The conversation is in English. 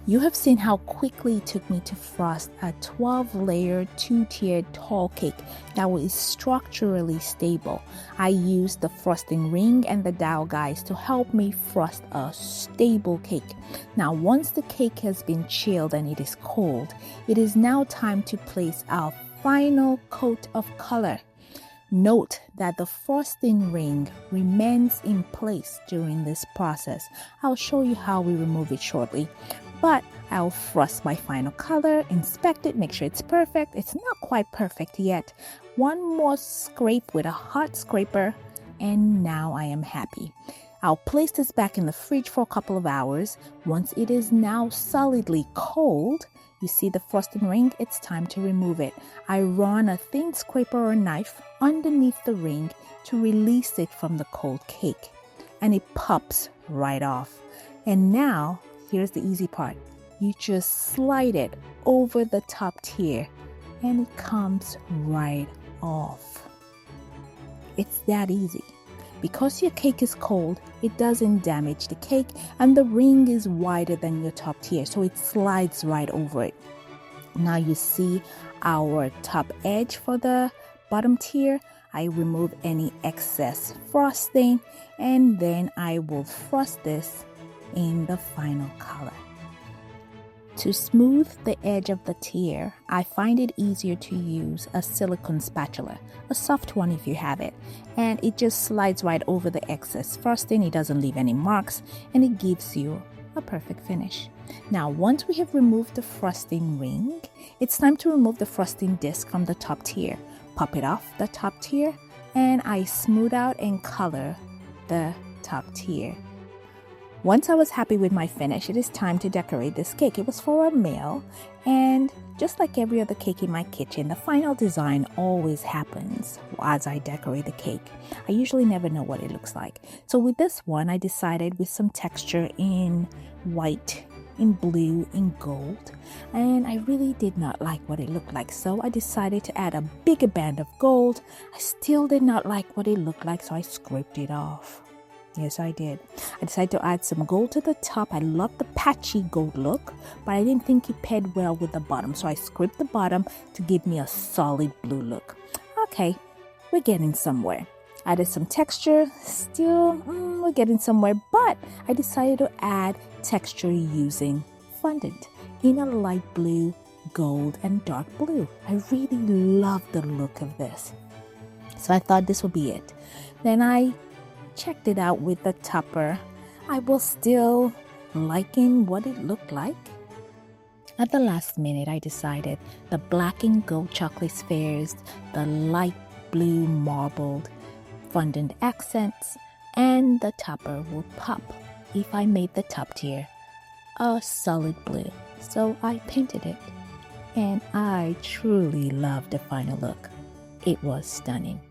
You have seen how quickly it took me to frost a 12-layer, 2-tiered tall cake that was structurally stable. I used the frosting ring and the dowel guys to help me frost a stable cake. Now, once the cake has been chilled and it is cold, it is now time to place our final coat of color. Note that the frosting ring remains in place during this process. I'll show you how we remove it shortly. But I'll frost my final color, inspect it, make sure it's perfect. It's not quite perfect yet. One more scrape with a hot scraper, and now I am happy. I'll place this back in the fridge for a couple of hours. Once it is now solidly cold, you see the frosting ring, it's time to remove it. I run a thin scraper or knife underneath the ring to release it from the cold cake, and it pops right off. And now, here's the easy part. You just slide it over the top tier and it comes right off. It's that easy. Because your cake is cold, it doesn't damage the cake and the ring is wider than your top tier, so it slides right over it. Now you see our top edge for the bottom tier. I remove any excess frosting and then I will frost this in the final color. To smooth the edge of the tier, I find it easier to use a silicone spatula, a soft one if you have it, and it just slides right over the excess frosting. It doesn't leave any marks and it gives you a perfect finish. Now, once we have removed the frosting ring, it's time to remove the frosting disc from the top tier. Pop it off the top tier and I smooth out and color the top tier. Once I was happy with my finish, it is time to decorate this cake. It was for a meal, and just like every other cake in my kitchen, the final design always happens as I decorate the cake. I usually never know what it looks like. So with this one, I decided with some texture in white, in blue, in gold, and I really did not like what it looked like. So I decided to add a bigger band of gold. I still did not like what it looked like, so I scraped it off. Yes, I did. I decided to add some gold to the top. I love the patchy gold look, but I didn't think it paired well with the bottom. So I scraped the bottom to give me a solid blue look. Okay, we're getting somewhere. Added some texture. Still, we're getting somewhere. But I decided to add texture using fondant in a light blue, gold, and dark blue. I really love the look of this. So I thought this would be it. Then I checked it out with the topper. I was still liking what it looked like. At the last minute, I decided the black and gold chocolate spheres, the light blue marbled fondant accents, and the topper would pop if I made the top tier a solid blue. So I painted it, and I truly loved the final look. It was stunning.